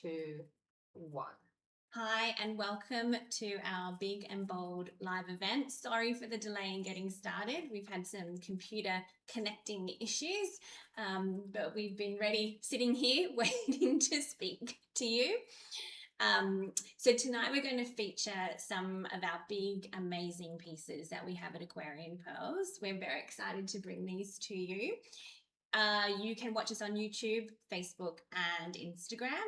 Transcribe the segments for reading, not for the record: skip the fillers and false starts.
two, one. Hi and welcome to our Big and Bold live event. Sorry for the delay in getting started. We've had some computer connecting issues, but we've been ready, sitting here waiting to speak to you. So tonight we're going to feature some of our big, amazing pieces that we have at Aquarian Pearls. We're very excited to bring these to you. You can watch us on YouTube, Facebook, and Instagram.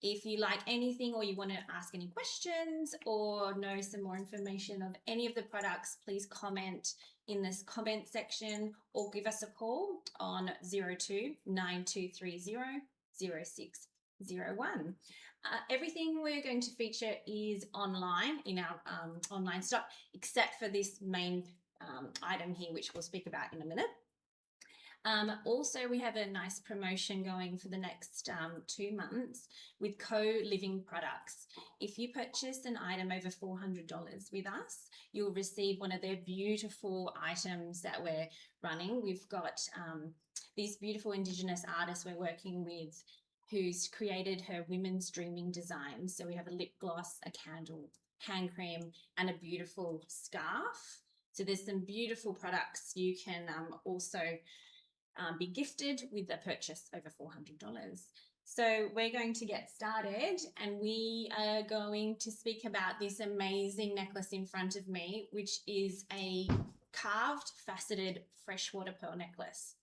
If you like anything or you want to ask any questions or know some more information of any of the products, please comment in this comment section or give us a call on 02 9230 0601. Everything we're going to feature is online in our online stock, except for this main item here, which we'll speak about in a minute. Also, we have a nice promotion going for the next 2 months with co-living products. If you purchase an item over $400 with us, you'll receive one of their beautiful items that we're running. We've got these beautiful Indigenous artists we're working with who's created her women's dreaming designs. So we have a lip gloss, a candle, hand cream, and a beautiful scarf. So there's some beautiful products you can also be gifted with a purchase over $400. So we're going to get started and we are going to speak about this amazing necklace in front of me, which is a carved, faceted freshwater pearl necklace.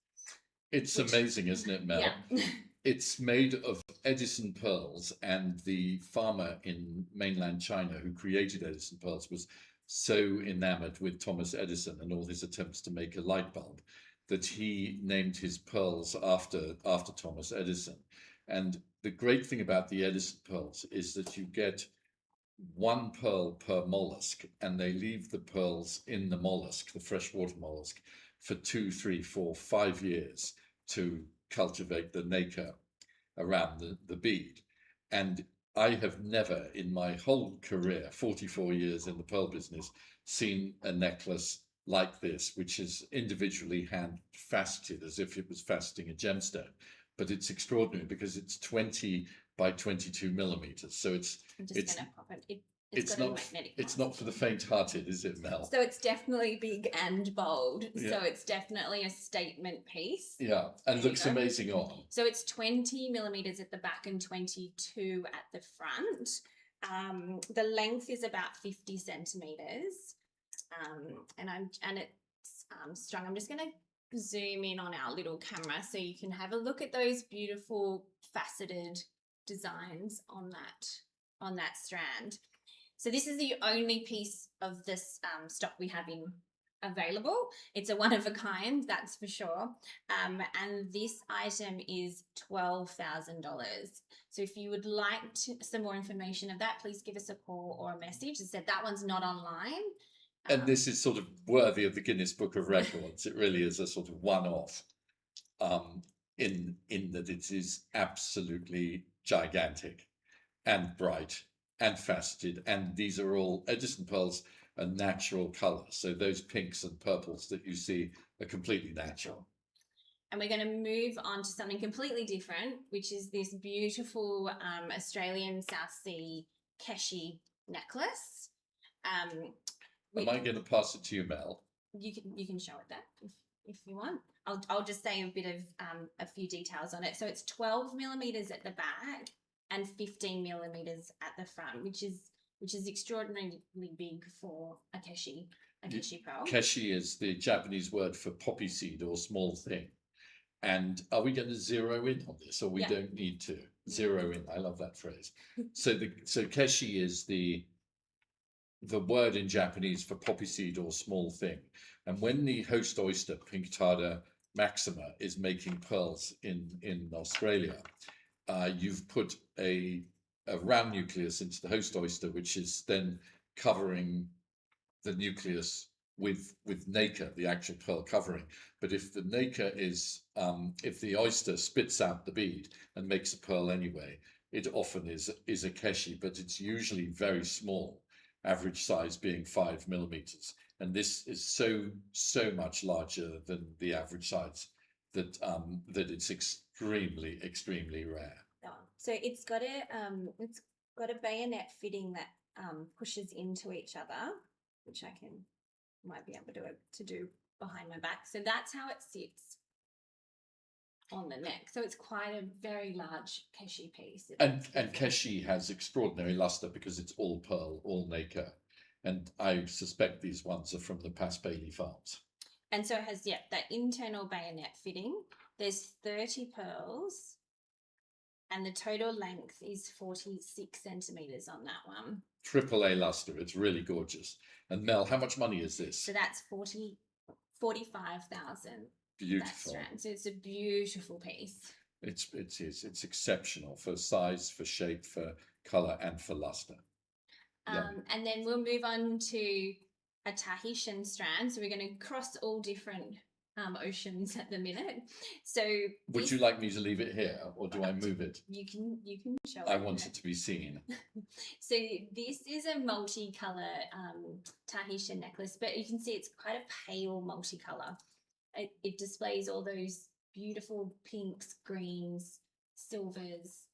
It's amazing, isn't it, Mel? Yeah. It's made of Edison pearls, and the farmer in mainland China who created Edison pearls was so enamored with Thomas Edison and all his attempts to make a light bulb that he named his pearls after Thomas Edison. And the great thing about the Edison pearls is that you get one pearl per mollusk, and they leave the pearls in the mollusk, the freshwater mollusk, for 2, 3, 4, 5 years to cultivate the nacre around the bead. And I have never in my whole career, 44 years in the pearl business, seen a necklace like this, which is individually hand faceted as if it was faceting a gemstone. But it's extraordinary because it's 20 by 22 millimeters. So it's going to pop it. It's not for the faint-hearted, is it, Mel? So it's definitely big and bold. Yeah. So it's definitely a statement piece. Yeah, and looks amazing on. So it's 20 millimeters at the back and 22 at the front. The length is about 50 centimeters. And it's strung. I'm just going to zoom in on our little camera so you can have a look at those beautiful faceted designs on that strand. So this is the only piece of this stock we have available. It's a one of a kind, that's for sure. And this item is $12,000. So if you would like some more information of that, please give us a call or a message. As I said, that one's not online. And this is sort of worthy of the Guinness Book of Records. It really is a sort of one-off in that it is absolutely gigantic and bright and faceted. And these are all Edison pearls are natural colors. So those pinks and purples that you see are completely natural. And we're going to move on to something completely different, which is this beautiful Australian South Sea Keshi necklace. Am I going to pass it to you, Mel? You can show it that if you want. I'll just say a bit of a few details on it. So it's 12 millimeters at the back and 15 millimeters at the front, which is extraordinarily big for a keshi pearl. Keshi is the Japanese word for poppy seed or small thing. And are we going to zero in on this, or we don't need to zero in? I love that phrase. So keshi is the word in Japanese for poppy seed or small thing. And when the host oyster, Pinctada maxima, is making pearls in Australia, you've put a round nucleus into the host oyster, which is then covering the nucleus with nacre, the actual pearl covering. But if the nacre is, if the oyster spits out the bead and makes a pearl anyway, it often is a keshi, but it's usually very small, average size being 5 millimeters. And this is so much larger than the average size that it's extremely rare. So it's got a bayonet fitting that pushes into each other, which I might be able to do behind my back. So that's how it sits on the neck. So it's quite a very large keshi piece. And keshi has extraordinary luster because it's all pearl, all nacre. And I suspect these ones are from the Pass Bailey farms. And so it has, that internal bayonet fitting. There's 30 pearls, and the total length is 46 centimetres on that one. AAA luster. It's really gorgeous. And Mel, how much money is this? So that's 45,000. Beautiful. So it's a beautiful piece. It is. It's exceptional for size, for shape, for colour, and for luster. And then we'll move on to a Tahitian strand. So we're going to cross all different oceans at the minute. So would you like me to leave it here, or do I move it? You can show it. I want it to be seen. So this is a multicolour Tahitian necklace, but you can see it's quite a pale multicolour. It displays all those beautiful pinks, greens, silvers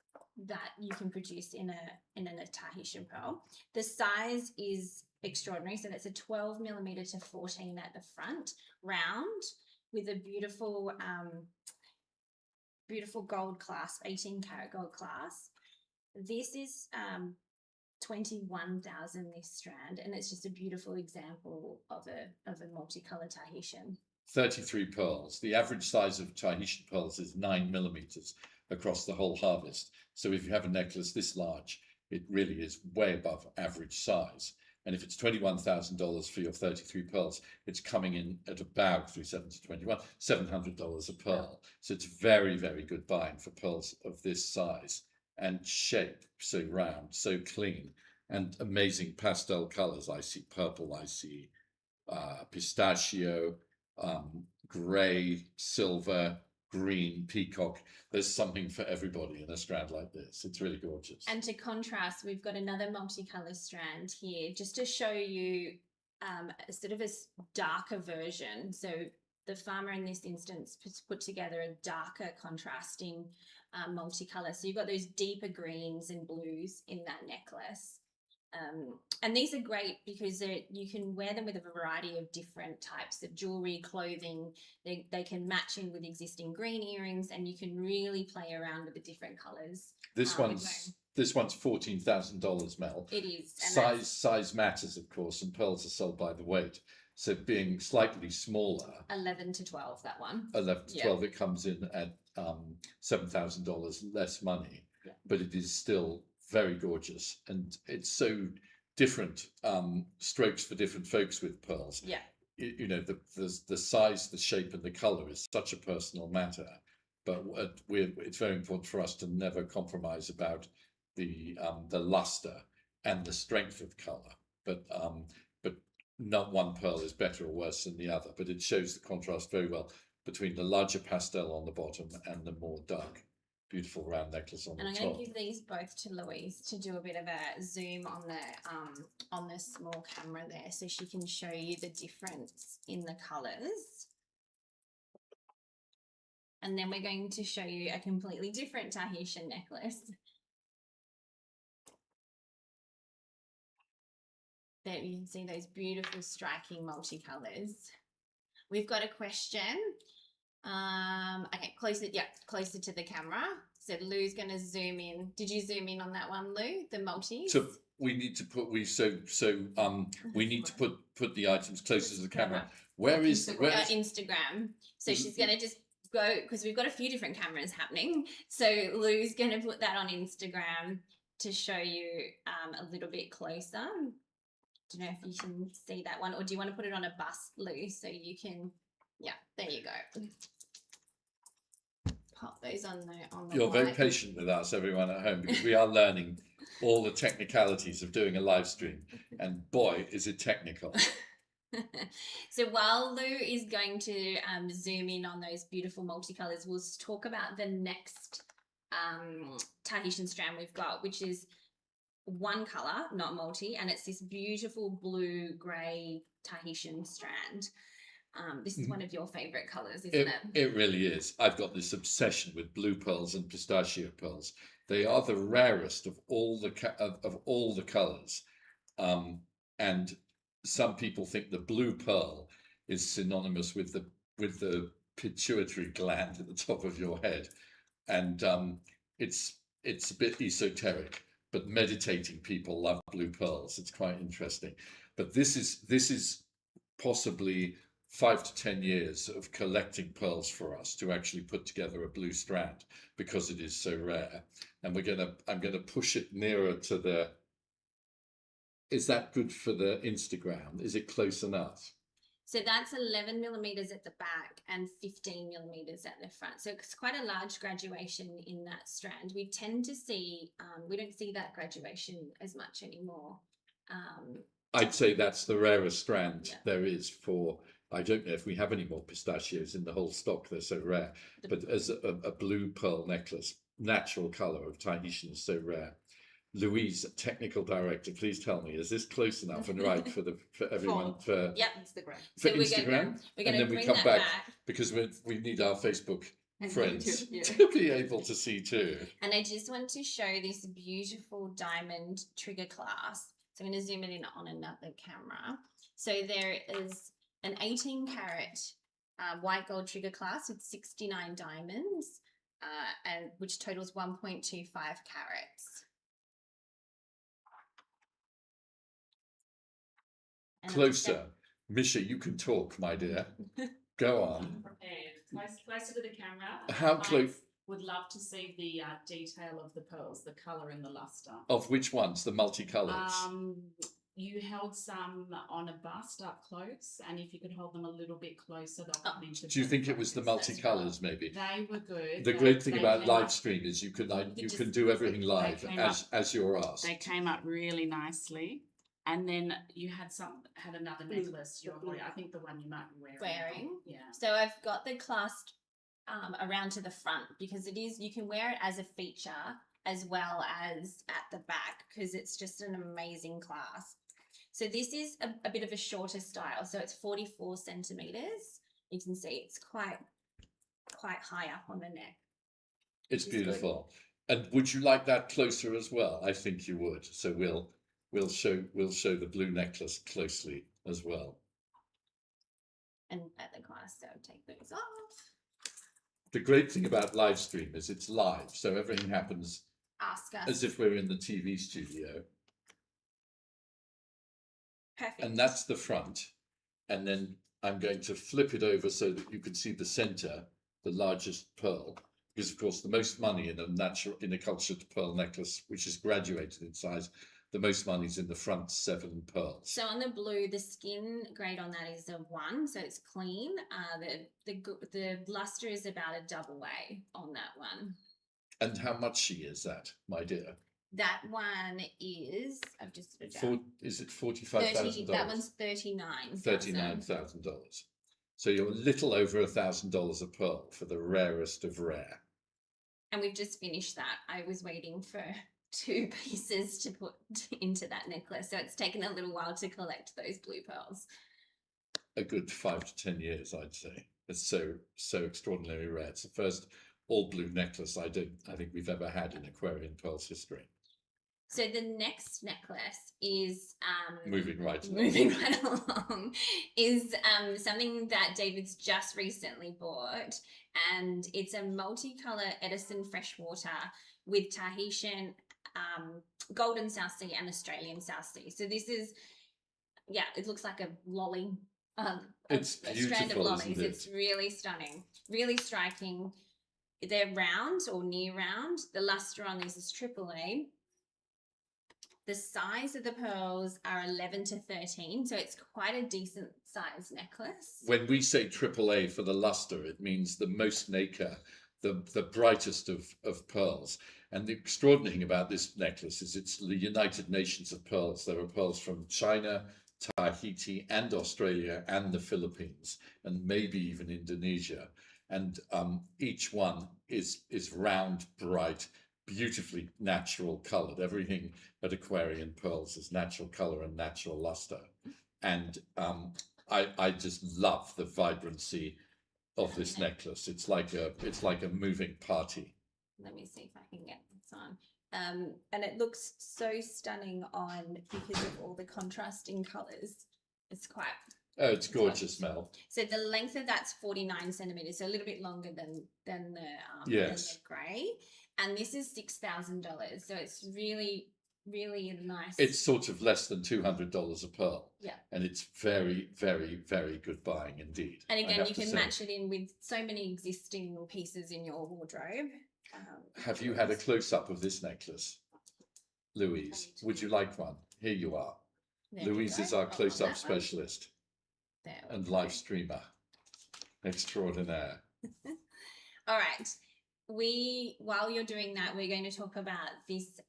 that you can produce in a Tahitian pearl. The size is extraordinary. So that's a 12 millimeter to 14 at the front, round, with a beautiful gold clasp, 18 karat gold clasp. This is 21,000 this strand, and it's just a beautiful example of a multicolour Tahitian. 33 pearls. The average size of Tahitian pearls is 9 millimeters across the whole harvest. So if you have a necklace this large, it really is way above average size. And if it's $21,000 for your 33 pearls, it's coming in at about $700 a pearl. So it's very, very good buying for pearls of this size and shape, so round, so clean, and amazing pastel colors. I see purple, I see pistachio, gray, silver, green, peacock. There's something for everybody in a strand like this. It's really gorgeous. And to contrast, we've got another multicolour strand here, just to show you sort of a darker version. So the farmer in this instance put together a darker contrasting multicolour. So you've got those deeper greens and blues in that necklace. And these are great because you can wear them with a variety of different types of jewellery, clothing. They can match in with existing green earrings, and you can really play around with the different colours. This one's $14,000, Mel. It is. Size matters, of course, and pearls are sold by the weight. So being slightly smaller, 11 to 12, that one. 11 to 12, it comes in at $7,000 less money, but it is still very gorgeous, and it's so different strokes for different folks with pearls. You know, the size, the shape, and the color is such a personal matter, but it's very important for us to never compromise about the luster and the strength of color. But not one pearl is better or worse than the other, but it shows the contrast very well between the larger pastel on the bottom and the more dark, beautiful round necklace on the top. And I'm going to give these both to Louise to do a bit of a zoom on the small camera there, so she can show you the difference in the colours. And then we're going to show you a completely different Tahitian necklace. There you can see those beautiful striking multicolours. We've got a question. Okay, closer to the camera. So Lou's going to zoom in. Did you zoom in on that one, Lou? The multis? So we need to put we need to put the items closer to the camera. Where is Instagram? So she's going to just go, because we've got a few different cameras happening. So Lou's going to put that on Instagram to show you a little bit closer. I don't know if you can see that one, or do you want to put it on a bus, Lou, so you can? Yeah, there you go. Pop those on the You're very patient with us, everyone at home, because we are learning all the technicalities of doing a live stream, and boy, is it technical. So while Lou is going to zoom in on those beautiful multicolours, we'll talk about the next Tahitian strand we've got, which is one colour, not multi, and it's this beautiful blue-grey Tahitian strand. This is one of your favorite colors, isn't It, it? it really is. I've got this obsession with blue pearls and pistachio pearls. They are the rarest of all the of all the colors, and some people think the blue pearl is synonymous with the pituitary gland at the top of your head, and it's a bit esoteric. But meditating people love blue pearls. It's quite interesting. But this is possibly 5 to 10 years of collecting pearls for us to actually put together a blue strand because it is so rare. And I'm gonna push it nearer to the. Is that good for the Instagram? Is it close enough? So that's 11 millimeters at the back and 15 millimeters at the front. So it's quite a large graduation in that strand. We tend to see, we don't see that graduation as much anymore. I'd say that's the rarest strand there is for. I don't know if we have any more pistachios in the whole stock. They're so rare. But as a blue pearl necklace, natural color of Tahitian is so rare. Louise, technical director, please tell me, is this close enough and right for everyone for Instagram? For Instagram? We're And then we come back because we need our Facebook friends to be able to see too. And I just want to show this beautiful diamond trigger clasp. So I'm going to zoom it in on another camera. So there is an 18 carat white gold trigger clasp with 69 diamonds, and which totals 1.25 carats. And Closer. Misha, you can talk, my dear. Go on. Closer to the camera. How close? Would love to see the detail of the pearls, the colour and the luster. Of which ones? The multicolours? You held some on a bust up close, and if you could hold them a little bit closer, they'll come into. Do you think it was the multicolours? Maybe they were good. The great thing about live stream is you can do everything live as you're asked. They came up really nicely, and then you had another necklace. I think the one you might be wearing. Yeah. So I've got the clasp around to the front because you can wear it as a feature as well as at the back because it's just an amazing clasp. So this is a bit of a shorter style. So it's 44 centimeters. You can see it's quite high up on the neck. It's beautiful. Good. And would you like that closer as well? I think you would. So we'll show the blue necklace closely as well. And at the clasp, so take those off. The great thing about live stream is it's live, so everything happens as if we're in the TV studio. Perfect. And that's the front. And then I'm going to flip it over so that you can see the center, the largest pearl, because of course the most money in a cultured pearl necklace, which is graduated in size, the most money is in the front 7 pearls. So on the blue, the skin grade on that is a 1, so it's clean. The luster is about a AA on that one. And how much is that, my dear? That one is, I've just is it $45,000? That one's $39,000. So you're a little over $1,000 a pearl for the rarest of rare. And we've just finished that. I was waiting for 2 pieces to put into that necklace, so it's taken a little while to collect those blue pearls. A good 5 to 10 years, I'd say. It's so extraordinarily rare. It's the first all blue necklace I think we've ever had in Aquarian Pearls history. So the next necklace is moving right along is something that David's just recently bought, and it's a multicolor Edison freshwater with Tahitian golden South Sea and Australian South Sea. So this is, it looks like a lolly. It's a strand of lollies. Isn't it? It's really stunning, really striking. They're round or near round. The luster on these is AAA. The size of the pearls are 11 to 13, so it's quite a decent size necklace. When we say AAA for the luster, it means the most nacre, the brightest of pearls. And the extraordinary thing about this necklace is it's the United Nations of pearls. There are pearls from China, Tahiti, and Australia, and the Philippines, and maybe even Indonesia. And each one is round, bright, beautifully natural colored. Everything at Aquarian Pearls is natural color and natural luster. And I just love the vibrancy of this necklace. It's like a moving party. Let me see if I can get this on. And it looks so stunning on because of all the contrasting colours. It's quite. Oh, it's gorgeous, Mel. So the length of that's 49 centimeters, so a little bit longer than the Yes. grey. And this is $6,000, so it's really, really nice. It's sort of less than $200 a pearl. Yeah. And it's very, very, very good buying indeed. And again, you can match it in with so many existing pieces in your wardrobe. Have you had a close-up of this necklace, Louise? Would you like one? Here you are. Louise is our close-up specialist and live streamer extraordinaire. All right. While you're doing that, we're going to talk about this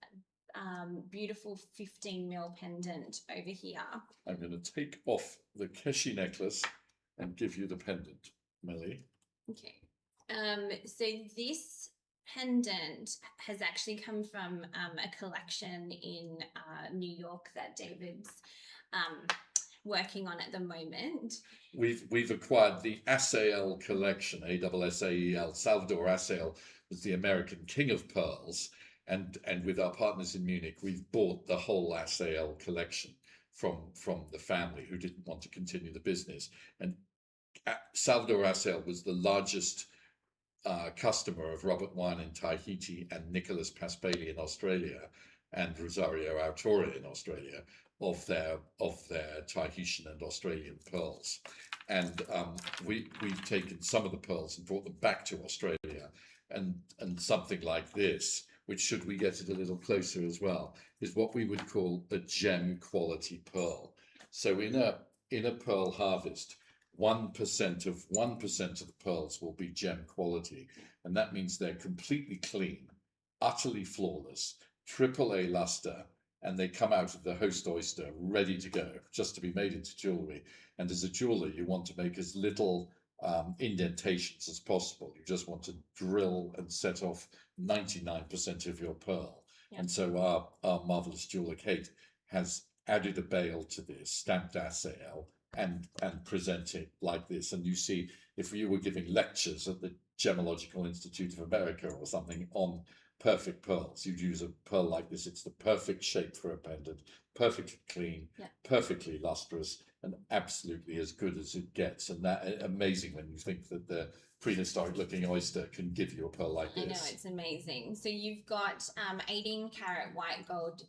beautiful 15 mil pendant over here. I'm going to take off the Keshi necklace and give you the pendant, Melly. Okay. So this pendant has actually come from a collection in New York that David's working on at the moment. We've acquired the Asael collection, ASSAEL. Salvador Asael was the American king of pearls, and with our partners in Munich, we've bought the whole Asael collection from the family who didn't want to continue the business. And Salvador Asael was the largest customer of Robert Wine in Tahiti and Nicholas Paspaley in Australia and Rosario Autori in Australia of their Tahitian and Australian pearls. And we've taken some of the pearls and brought them back to Australia, and something like this, which, should we get it a little closer as well, is what we would call a gem quality pearl. So in a pearl harvest, 1% of the pearls will be gem quality, and that means they're completely clean, utterly flawless, AAA luster, and they come out of the host oyster ready to go, just to be made into jewellery. And as a jeweller, you want to make as little indentations as possible. You just want to drill and set off 99% of your pearl. Yeah. And so our marvellous jeweller Kate has added a bail to this, stamped Asael, and present it like this. And you see, if you were giving lectures at the Gemological Institute of America or something on perfect pearls, you'd use a pearl like this. It's the perfect shape for a pendant, perfectly clean, yeah, perfectly lustrous, and absolutely as good as it gets. And that amazing when you think that the prehistoric looking oyster can give you a pearl like this. I know, it's amazing. So you've got 18 karat white gold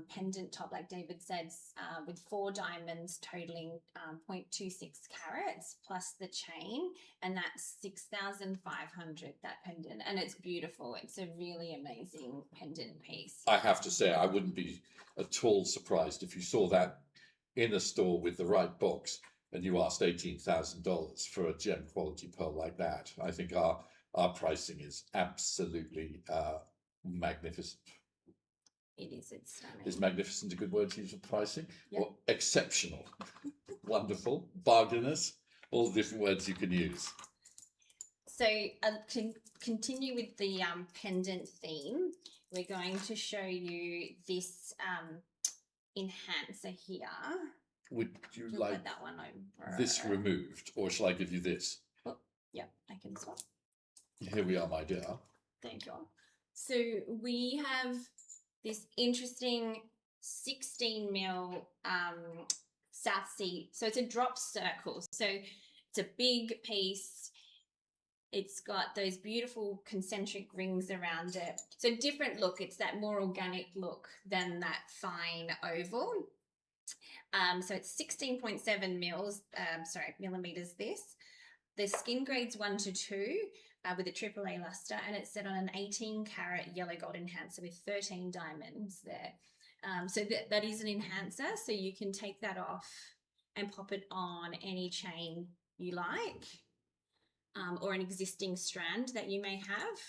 pendant top, like David said, with 4 diamonds totaling 0.26 carats plus the chain, and that's 6,500, that pendant, and it's beautiful. It's a really amazing pendant piece. I have to say, I wouldn't be at all surprised if you saw that in a store with the right box and you asked $18,000 for a gem quality pearl like that. I think our pricing is absolutely magnificent. It is, it's stunning. Is magnificent a good word to use for pricing? Yep. Or exceptional, wonderful, bargainous, all the different words you can use. So to continue with the pendant theme, we're going to show you this enhancer here. Would you like that one over? This removed, or shall I give you this? Oh, yeah, I can swap. Here we are, my dear. Thank you. So we have this interesting 16 mil South Sea. So it's a drop circle. So it's a big piece. It's got those beautiful concentric rings around it. So different look. It's that more organic look than that fine oval. So it's 16.7 millimeters this. The skin grade's 1 to 2 with a AAA luster, and it's set on an 18 karat yellow gold enhancer with 13 diamonds there. So that is an enhancer, so you can take that off and pop it on any chain you like, or an existing strand that you may have.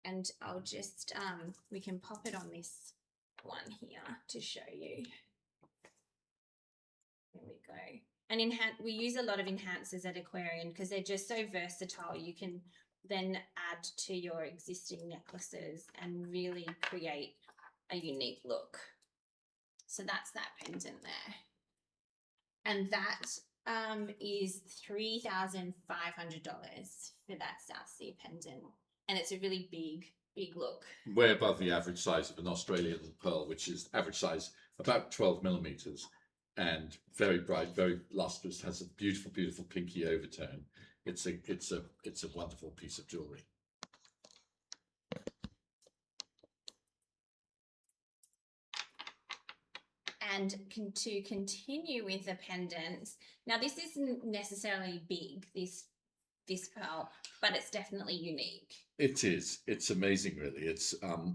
And I'll just, we can pop it on this one here to show you. There we go. And we use a lot of enhancers at Aquarian because they're just so versatile. You can then add to your existing necklaces and really create a unique look. So that's that pendant there. And that is $3,500 for that South Sea pendant. And it's a really big look. Way above the average size of an Australian pearl, which is average size about 12 millimeters, and very bright, very lustrous, has a beautiful, beautiful pinky overtone. It's a wonderful piece of jewellery. And to continue with the pendants, now this isn't necessarily big, this pearl, but it's definitely unique. It is. It's amazing, really. It's a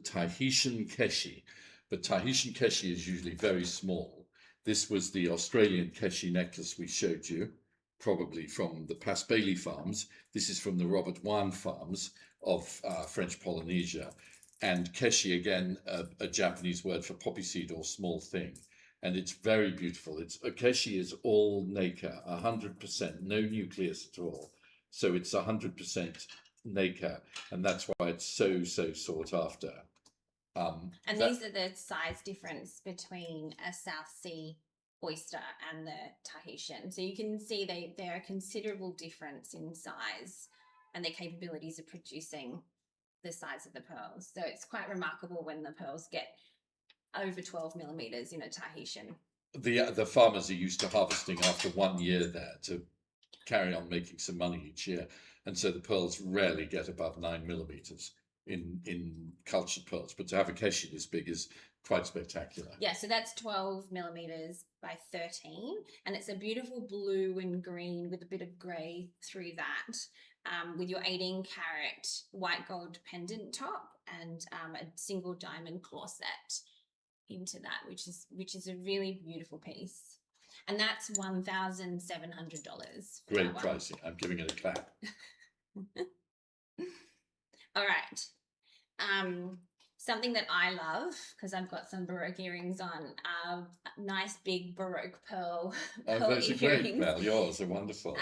Tahitian keshi, but Tahitian keshi is usually very small. This was the Australian keshi necklace we showed you, probably from the Paspaley farms. This is from the Robert Wan farms of French Polynesia. And keshi, again, a Japanese word for poppy seed or small thing. And it's very beautiful. Keshi is all nacre, 100%, no nucleus at all. So it's 100% nacre, and that's why it's so sought after. These are the size difference between a South Sea oyster and the Tahitian. So you can see they're a considerable difference in size and their capabilities of producing the size of the pearls. So it's quite remarkable when the pearls get over 12 millimeters in a Tahitian. The farmers are used to harvesting after 1 year there to carry on making some money each year, and so the pearls rarely get above 9 millimeters in cultured pearls. But to have a keshi this big is quite spectacular. Yeah, so that's 12 millimeters by 13, and it's a beautiful blue and green with a bit of grey through that, with your 18-carat white gold pendant top and a single diamond claw set into that, which is a really beautiful piece. And that's $1,700. Great pricing. I'm giving it a clap. All right. Something that I love, because I've got some Baroque earrings on, nice big Baroque pearl Those are great, Mel. Yours are wonderful.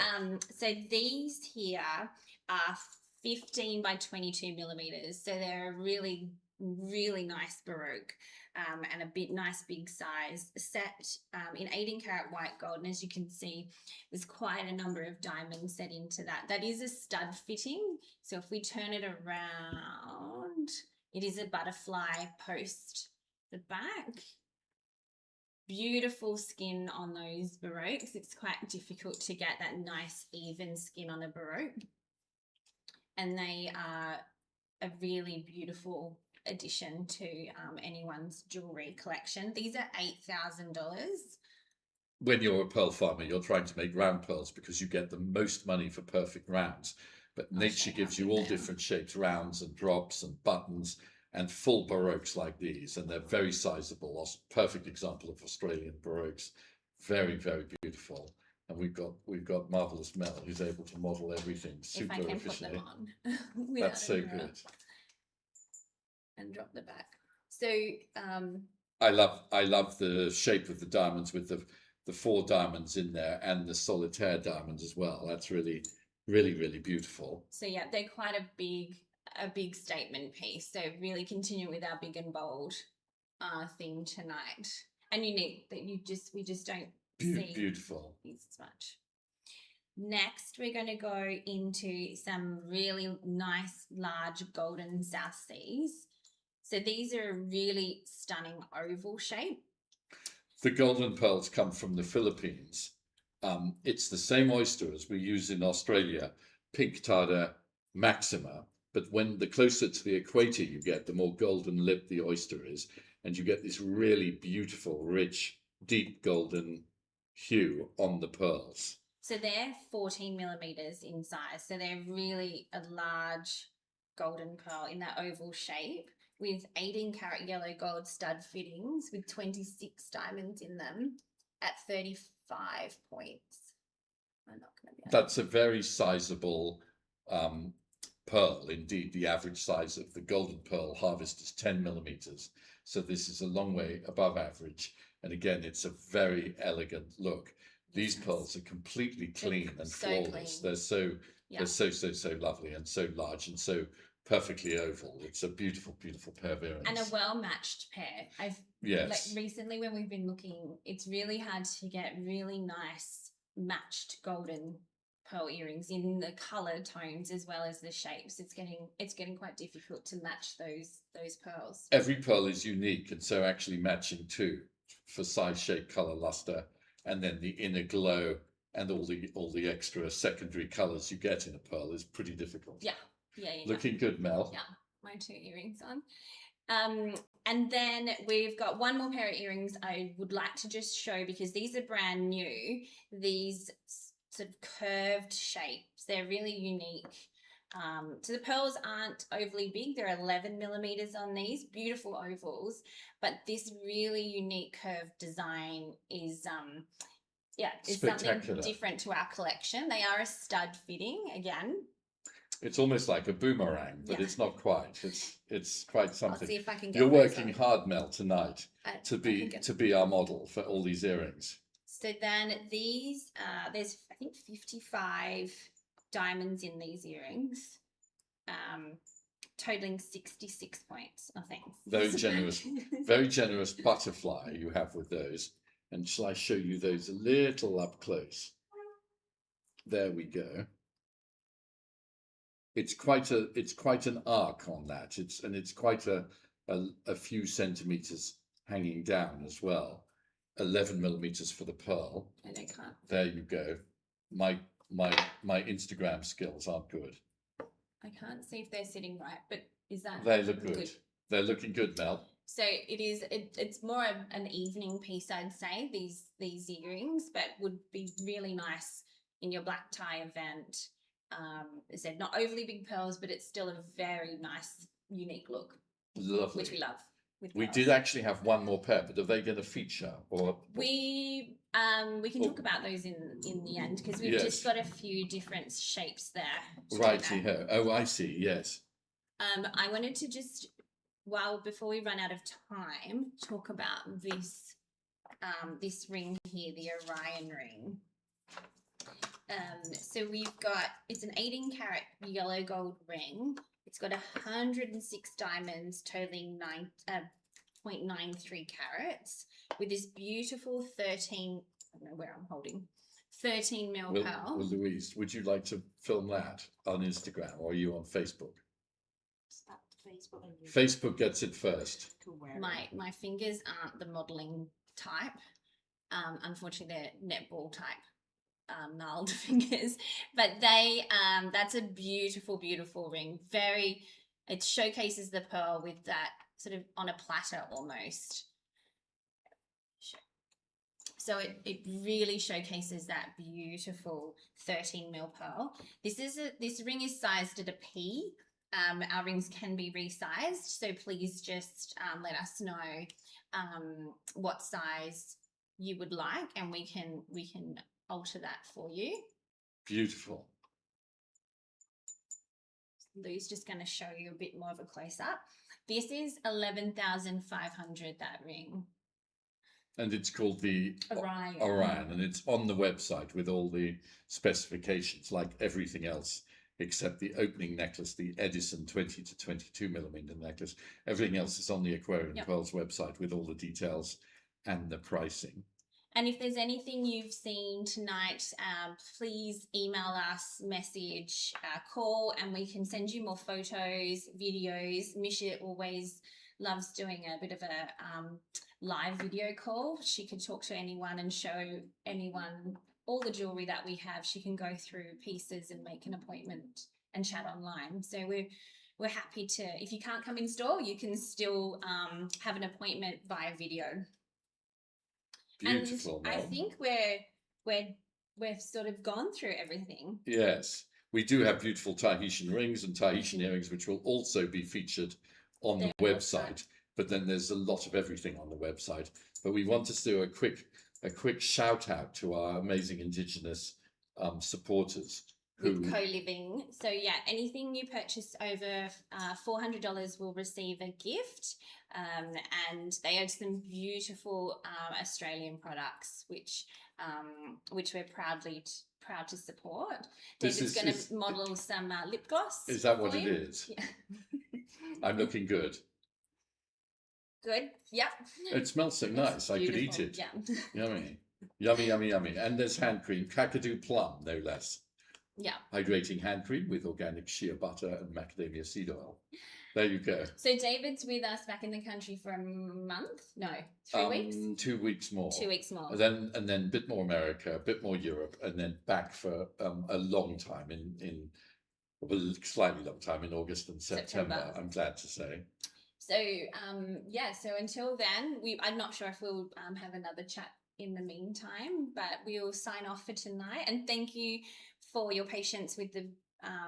So these here are 15 by 22 millimeters. So they're a really, really nice Baroque and a nice big size set in 18-carat white gold. And as you can see, there's quite a number of diamonds set into that. That is a stud fitting. So if we turn it around, it is a butterfly post the back. Beautiful skin on those Baroques. It's quite difficult to get that nice even skin on a Baroque. And they are a really beautiful addition to anyone's jewellery collection. These are $8,000. When you're a pearl farmer, you're trying to make round pearls because you get the most money for perfect rounds. But nature gives you all different shapes, rounds and drops and buttons and full Baroques like these. And they're very sizable. Perfect example of Australian Baroques. Very, very beautiful. And we've got marvellous Mel who's able to model everything super if I can efficiently. Put them on. That's so good. And drop the back. So I love the shape of the diamonds with the 4 diamonds in there and the solitaire diamonds as well. That's really, really, really beautiful. So yeah, they're quite a big statement piece. So really continue with our big and bold theme tonight. And unique that we just don't see beautiful these as much. Next, we're going to go into some really nice large golden South Seas. So these are a really stunning oval shape. The golden pearls come from the Philippines. It's the same oyster as we use in Australia, Pink Tarda maxima, but when the closer to the equator you get, the more golden lipped the oyster is, and you get this really beautiful, rich, deep golden hue on the pearls. So they're 14 millimeters in size. So they're really a large golden pearl in that oval shape, with 18-carat yellow gold stud fittings with 26 diamonds in them at 35 points. I'm not going to be That's a very sizable pearl. Indeed, the average size of the golden pearl harvest is 10 millimeters. So this is a long way above average. And again, it's a very elegant look. These pearls are completely clean and flawless. Clean. They're so lovely and so large and so perfectly oval. It's a beautiful, beautiful pair of earrings. And a well-matched pair. Yes. Recently when we've been looking, it's really hard to get really nice matched golden pearl earrings in the color tones as well as the shapes. It's getting quite difficult to match those pearls. Every pearl is unique, and so actually matching too, for size, shape, color, luster, and then the inner glow and all the extra secondary colors you get in a pearl is pretty difficult. Yeah. Looking good, Mel. Yeah, my 2 earrings on. And then we've got one more pair of earrings I would like to just show because these are brand new. These sort of curved shapes, they're really unique. So the pearls aren't overly big. They're 11 millimeters on these, beautiful ovals, but this really unique curved design is something different to our collection. They are a stud fitting again. It's almost like a boomerang, but it's not quite. It's quite something. I'll see if I can get You're those working on. hard, Mel, tonight to be our model for all these earrings. So then these, there's I think 55 diamonds in these earrings, totaling 66 points, I think. Very generous butterfly you have with those. And shall I show you those a little up close? There we go. It's quite an arc on that. It's quite a few centimeters hanging down as well. 11 millimeters for the pearl. I don't can't. There you go. My Instagram skills aren't good. I can't see if they're sitting right, but is that? They look good. They're looking good, Mel. So it's more an evening piece, I'd say, these earrings, but would be really nice in your black tie event. As I said, not overly big pearls, but it's still a very nice, unique look. Lovely. Which we love. We did actually have one more pair, but are they going to feature? Or we can talk about those in the end because we've just got a few different shapes there. Right here. Oh, I see. Yes. I wanted to just, before we run out of time, talk about this this ring here, the Orion ring. So we've got, it's an 18-carat yellow gold ring. It's got 106 diamonds totaling 0.93 carats with this beautiful 13, I don't know where I'm holding, 13 mil pearl. Well, Louise, would you like to film that on Instagram or are you on Facebook? Facebook gets it first. My fingers aren't the modelling type. Unfortunately, they're netball type. Gnarled fingers, but that's a beautiful ring. It showcases the pearl with that sort of on a platter almost, so it really showcases that beautiful 13 mil pearl. This ring is sized at a P. Our rings can be resized, so please just let us know what size you would like, and we can alter that for you. Beautiful. Lou's just going to show you a bit more of a close-up. This is 11,500, that ring. And it's called the Orion, and it's on the website with all the specifications, like everything else, except the opening necklace, the Edison 20 to 22 millimeter necklace. Everything else is on the Aquarium Pearls website with all the details and the pricing. And if there's anything you've seen tonight, please email us, message, call, and we can send you more photos, videos. Misha always loves doing a bit of a live video call. She can talk to anyone and show anyone all the jewellery that we have. She can go through pieces and make an appointment and chat online. So we're happy to, if you can't come in store, you can still have an appointment via video. Beautiful. And I think we've sort of gone through everything. Yes, we do have beautiful Tahitian rings and Tahitian earrings, which will also be featured on the website. But then there's a lot of everything on the website. But we want to do a quick shout out to our amazing Indigenous supporters with co-living. So yeah, anything you purchase over $400 will receive a gift, and they have some beautiful Australian products which we're proud proud to support. This David's is- going is- to model some lip gloss. Is that what for it you. is? Yeah. I'm looking good. Good. Yep. It smells so It's nice. I could eat beautiful. it. Yeah. Yummy. Yummy, yummy, yummy. And there's hand cream, Kakadu Plum, no less. Yeah. Hydrating hand cream with organic shea butter and macadamia seed oil. There you go. So David's with us back in the country for a month? No, 3 weeks? 2 weeks more. 2 weeks more. And then a bit more America, a bit more Europe, and then back for a long time a slightly long time in August and September. I'm glad to say. So so until then, I'm not sure if we'll have another chat in the meantime, but we'll sign off for tonight. And thank you for your patience with the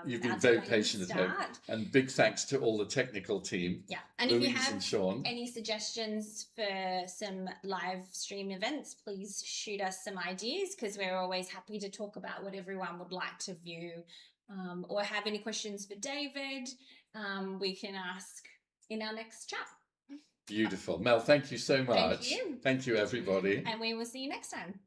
You've been our very delayed patient at home. start. And big thanks to all the technical team. Yeah, and if you Louise have and Sean. any suggestions for some live stream events, please shoot us some ideas, because we're always happy to talk about what everyone would like to view, or have any questions for David, we can ask in our next chat. Beautiful. Mel, thank you so much. you. Thank you, everybody. And we will see you next time.